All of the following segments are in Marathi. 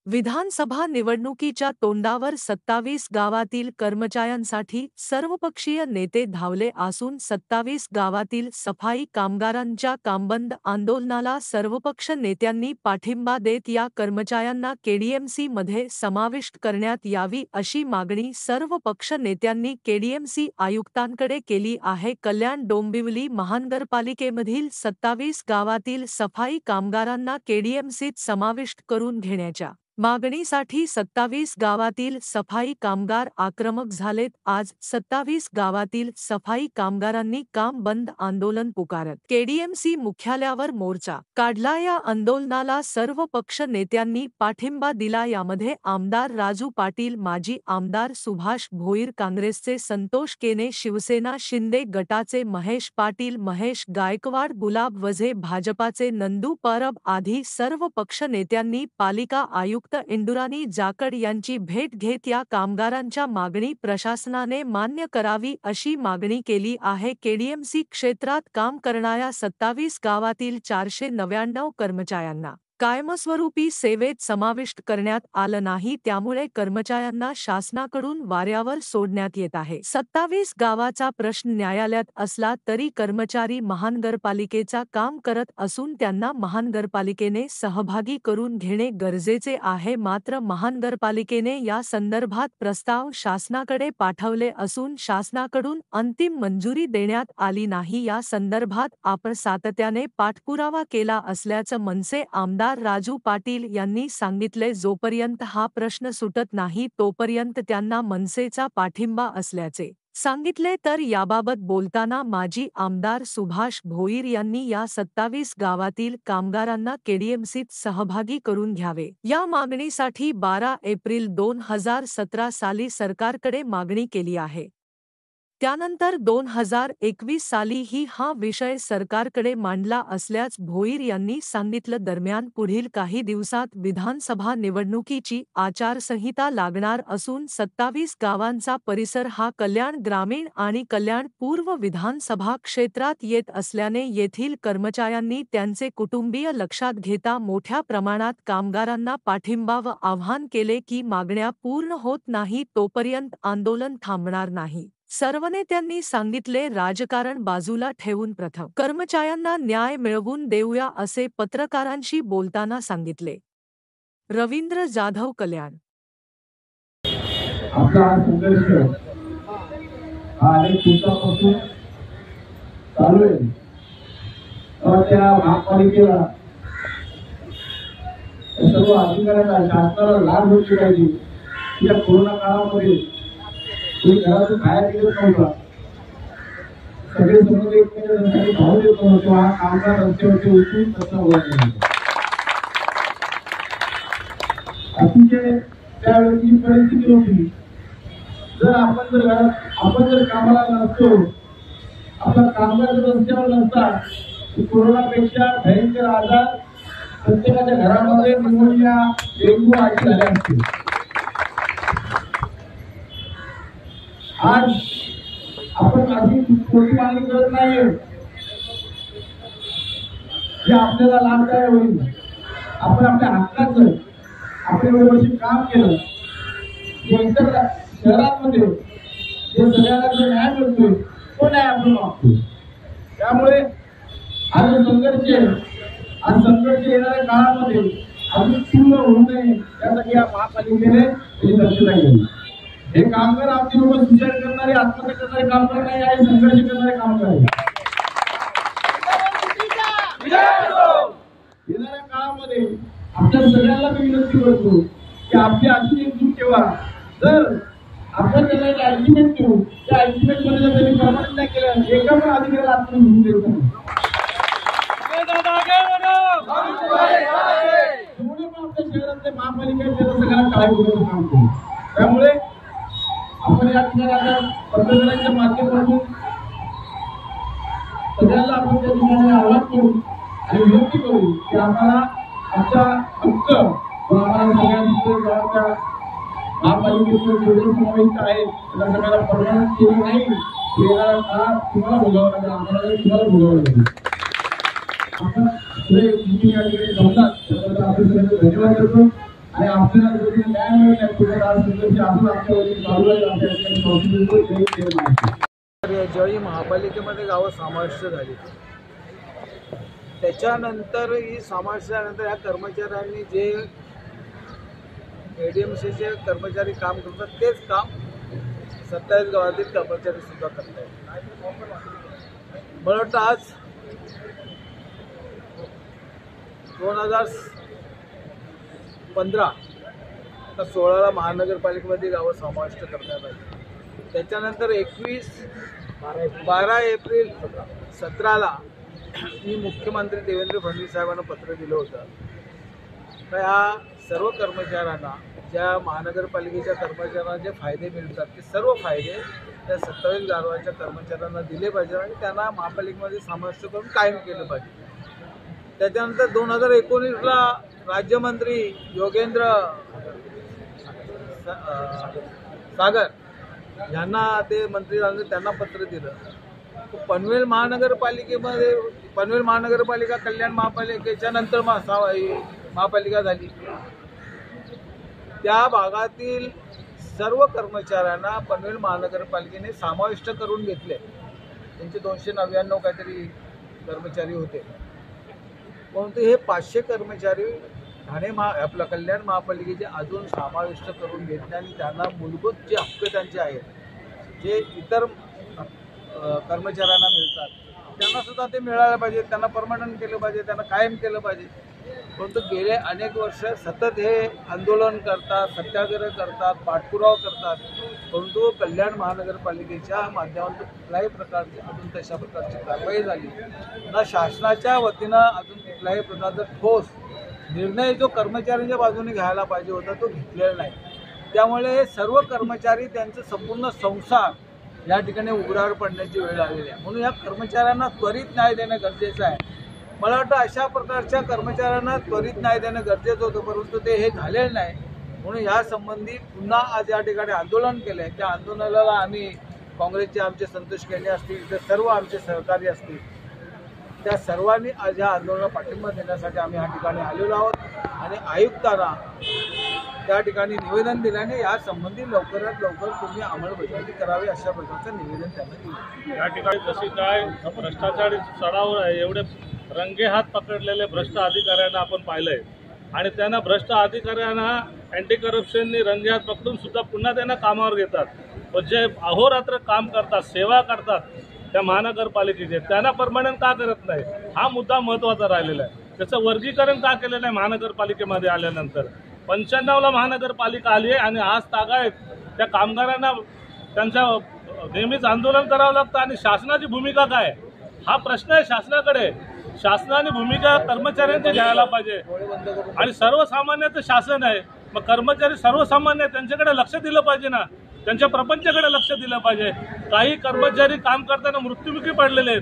विधानसभा निवडणुकीच्या तोंडावर 27 गावातील कर्मचाऱ्यांसाठी सर्वपक्षीय नेते धावले असून 27 गावातील सफाई कामगारांच्या कामबंद आंदोलनाला सर्वपक्ष नेत्यांनी पाठिंबा देत या कर्मचाऱ्यांना केडीएमसी मध्ये समाविष्ट करण्यात यावी अशी मागणी सर्व पक्ष नेत्यांनी केडीएमसी आयुक्तांकडे केली आहे। कल्याण डोंबिवली महानगरपालिकेमधील 27 गावातील सफाई कामगारांना केडीएमसीत समाविष्ट करून घेण्याच्या मागणीसाठी 27 गावातील सफाई कामगार आक्रमक झालेत। आज 27 गावातील सफाई कामगारांनी काम बंद आंदोलन पुकारत केडीएमसी मुख्यालयावर मोर्चा काढला। या आंदोलनाला सर्व पक्ष नेत्यांनी पाठिंबा दिला। यामध्ये आमदार राजू पाटील, माजी आमदार सुभाष भोईर, काँग्रेसचे संतोष केने, शिवसेना शिंदे गटाचे महेश पाटील, महेश गायकवाड, गुलाब वझे, भाजपाचे नंदू परब आदी सर्व पक्ष नेत्यांनी पालिका आयुक्त इंदुराणी जाकड यांची भेट घेत या कामगारांच्या मागणी प्रशासनाने मान्य करावी अशी मागणी केली आहे। केडीएमसी क्षेत्रात काम करणाऱ्या 27 गावातील 499 कर्मचाऱ्यांना कायमस्वरूपी सेवेत समाविष्ट करण्यात आलं नाही, त्यामुळे कर्मचाऱ्यांना शासनाकडून वाऱ्यावर सोडण्यात येत आहे। 27 गावाचा प्रश्न न्यायालयात असला तरी कर्मचारी महानगरपालिकेचा काम करत असून त्यांना महानगरपालिकेने सहभागी करून घेणे गरजेचे आहे। मात्र महानगरपालिकेने या संदर्भात प्रस्ताव शासनाकडे पाठवले असून शासनाकडून अंतिम मंजुरी देण्यात आली नाही। या संदर्भात आपण सातत्याने पाठपुरावा केला असल्याचं मनसे आमदार राजू पाटील यांनी सांगितले। जोपर्यंत हा प्रश्न सुटत नाही तोपर्यंत त्यांना मनसेचा पाठिंबा असल्याचे सांगितले। तर याबाबत बोलताना माजी आमदार सुभाष भोईर यांनी या 27 गावातील कामगारांना केडीएमसीत सहभागी करून घ्यावे या मागणीसाठी 12 एप्रिल 2017 साली सरकारकडे मागणी केली आहे। त्यानंतर 2021 सालीही हा विषय सरकारकडे मांडला असल्याच भोईर यांनी सांगितलं। दरम्यान पुढील काही दिवसात विधानसभा निवडणुकीची आचारसंहिता लागणार असून 27 गावांचा परिसर हा कल्याण ग्रामीण आणि कल्याण पूर्व विधानसभा क्षेत्रात येत असल्याने येथील कर्मचाऱ्यांनी त्यांचे कुटुंबीय लक्षात घेता मोठ्या प्रमाणात कामगारांना पाठिंबा व आवाहन केले की मागण्या पूर्ण होत नाही तोपर्यंत आंदोलन थांबणार नाही। सर्व नेत्यांनी सांगितले, राजकारण बाजूला ठेवून प्रथम कर्मचाऱ्यांना न्याय मिळवून देऊया असे पत्रकारांशी बोलताना सांगितले। रवींद्र जाधव, कल्याण। आपला संघर्ष अनेक दिवसापासून चालू आहे। त्या महापालिकेला सर्व अधिकाऱ्यांना शासनाला लाभ होऊ पाहिजे। या कोरोना काळामध्ये कोणी घरातून बाहेर गेलो नव्हता, सगळे समोर एकमेकांसाठी भाव देत नव्हतो। हा कामगार रस्त्यावरती उतरून प्रश्न होता। अतिशय त्यावेळी परिस्थिती होती, जर आपण जर कामाला नसतो, आपला कामगार जर रस्त्यावर नसता तर कोरोनापेक्षा भयंकर आजार प्रत्येकाच्या घरामध्ये निमोनिया, डेंग्यू आदी झाले असते। आज आपण अशी मोठी मागणी करत नाहीये जे आपल्याला लाभदायक होईल। आपण आपल्या हक्काचं आपण एवढे वर्ष काम केलं, जे इतर शहरांमध्ये जे सगळ्यांना जो न्याय मिळतोय तो न्याय आपण मागतो। त्यामुळे आज संघर्ष येणाऱ्या काळामध्ये अजून तीव्र होऊ नये यासाठी या महापालिकेने दक्षता घेतली। हे कामगार आपली लोक सुचार करणारे, आत्महत्या करणारे कामगार नाही आहे, संघर्ष करणारे कामगार आहे। येणाऱ्या काळामध्ये आपल्या सगळ्यांना मी विनंती करतो की आपली अशी एकजूट ठेवा। जर आपण त्याला एक अग्रीमेंट देऊ, त्या अग्रीमेंट मध्ये जर त्यांनी परमानंट नाही केलं, एका पण अधिकाऱ्याला आपण घेऊन द्यायचं नाही। जेवढे पण आपल्या शहरातले महापालिका त्याला सगळ्यांना टाळायचं काम करू। त्यामुळे आपण या ठिकाणी आता पत्रकारांच्या माध्यमातून सगळ्यांना आपण त्या ठिकाणी आवाहन करू आणि विनंती करू की आम्हाला आमचा हक्क व आम्हाला सगळ्यांच्या महापालिकेचे जेवढे समाविष्ट आहे त्याला सगळ्याला परवानगी केली नाही, येणारा काळ तुम्हाला भोगावं लागेल, आम्हाला तुम्हाला भोगावं लागेल। आपण पुढे या ठिकाणी जमतात त्याबद्दल आपण सगळ्यांना धन्यवाद देतो। आणि आपल्याला जरी न्याय मिळेल नाही कुठे आज सुद्धा आपण आमच्यावरती चालू आहे आपल्या संस्कृतीचं ज्यावेळी महापालिकेमध्ये गावं समाविष्ट झाली त्याच्यानंतर ही समाविष्ट झाल्यानंतर या कर्मचाऱ्यांनी जे एडीएमसीचे कर्मचारी काम करतात तेच काम 27 गावातील कर्मचारी सुद्धा करत आहेत. मला वाटतं आज 2015 तर 16ला महानगरपालिकेमध्ये गावं समाविष्ट करण्यात आली. त्याच्यानंतर 12 एप्रिल 17ला मी मुख्यमंत्री देवेंद्र फडणवीस साहेबांना पत्र दिलं होतं तर ह्या सर्व कर्मचाऱ्यांना ज्या महानगरपालिकेच्या कर्मचाऱ्यांना जे फायदे मिळतात ते सर्व फायदे त्या 27 गावाच्या कर्मचाऱ्यांना दिले पाहिजे आणि त्यांना महापालिकेमध्ये समाविष्ट करून कायम केलं पाहिजे. त्याच्यानंतर 2019ला राज्यमंत्री योगेंद्र सागर यांना ते मंत्री झाले त्यांना पत्र दिलं. पनवेल महानगरपालिका कल्याण महापालिकेच्या नंतर महापालिका झाली. त्या भागातील सर्व कर्मचाऱ्यांना पनवेल महानगरपालिकेने समाविष्ट करून घेतले. त्यांचे 299 काहीतरी कर्मचारी होते, परंतु हे 500 कर्मचारी आपल्या कल्याण महापालिकेचे अजून समाविष्ट करून घेतले आणि त्यांना मूलभूत जे हक्क त्यांचे आहेत जे इतर कर्मचाऱ्यांना मिळतात त्यांना सुद्धा ते मिळायला पाहिजे, त्यांना परमनंट केलं पाहिजे, त्यांना कायम केलं पाहिजे. परंतु गेले अनेक वर्ष सतत हे आंदोलन करतात, सत्याग्रह करतात, पाठपुरावा करतात, परंतु कल्याण महानगरपालिकेच्या माध्यमातून कुठल्याही प्रकारची अजून तशा प्रकारची कारवाई झाली ना. शासनाच्या वतीनं अजून कुठल्याही प्रकारचा ठोस निर्णय जो कर्मचाऱ्यांच्या बाजूने घ्यायला पाहिजे होता तो घेतलेला नाही. त्यामुळे हे सर्व कर्मचारी त्यांचं संपूर्ण संसार या ठिकाणी उघड्यावर पडण्याची वेळ आलेली आहे. म्हणून या कर्मचाऱ्यांना त्वरित न्याय देणं गरजेचं आहे. मला वाटतं अशा प्रकारच्या कर्मचाऱ्यांना त्वरित न्याय देणं गरजेचं होतं, परंतु ते हे झालेलं नाही. म्हणून यासंबंधी पुन्हा आज या ठिकाणी आंदोलन केलं आहे. त्या आंदोलनाला आम्ही काँग्रेसचे आमचे संतोष केले असतील तर सर्व आमचे सहकारी असतील त्या सर्वांनी आज या आंदोलनाला पाठिंबा देण्यासाठी आम्ही या ठिकाणी आलेलो आहोत आणि आयुक्तांना त्या ठिकाणी निवेदन दिल्याने यासंबंधी लवकरात लवकर तुम्ही अंमलबजावणी करावी अशा प्रकारचं निवेदन त्यांना दिलं. या ठिकाणी जशी काय भ्रष्टाचार चढावर आहे एवढे रंगेहात पकडलेले भ्रष्ट अधिकाऱ्यांना आपण पाहिलंय आणि त्यांना भ्रष्ट अधिकाऱ्यांना अँटी करप्शननी रंगेहात पकडून सुद्धा पुन्हा त्यांना कामावर घेतात. पण जे अहोरात्र काम करतात, सेवा करतात त्या महानगरपालिकेचे त्यांना परमनंट का करत नाही हा मुद्दा महत्त्वाचा राहिलेला आहे. त्याचं वर्गीकरण का केलं नाही महानगरपालिकेमध्ये आल्यानंतर. 95ला महानगरपालिका आली आहे आणि आज तागायत त्या कामगारांना त्यांच्या नेहमीच आंदोलन करावं लागतं आणि शासनाची भूमिका काय हा प्रश्न आहे शासनाकडे. शासनाने भूमिका कर्मचाऱ्यांची घ्यायला पाहिजे आणि सर्वसामान्याचं शासन आहे. मग कर्मचारी सर्वसामान्य त्यांच्याकडे लक्ष दिलं पाहिजे ना, त्यांच्या प्रपंचाकडे लक्ष दिलं पाहिजे. काही कर्मचारी काम करताना मृत्युमुखी पडलेले आहेत,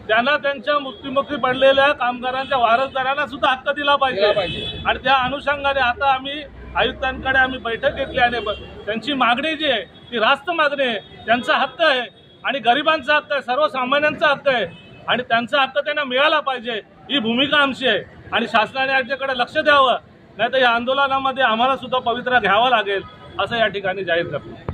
त्यांना त्यांच्या मृत्युमुखी पडलेल्या कामगारांच्या वारसदारांना सुद्धा हक्क दिला पाहिजे. आणि त्या अनुषंगाने आता आम्ही आयुक्तांकडे आम्ही बैठक घेतली आणि त्यांची मागणी जी आहे ती रास्त मागणी आहे. त्यांचा हक्क आहे आणि गरिबांचा हक्क आहे, सर्वसामान्यांचा हक्क आहे आणि त्यांचा हक्क त्यांना मिळाला पाहिजे ही भूमिका आमची आहे. आणि शासनाने याच्याकडे लक्ष द्यावं, नाही तर या आंदोलनामध्ये आम्हाला सुद्धा पवित्रा घ्यावा लागेल असं या ठिकाणी जाहीर करतो.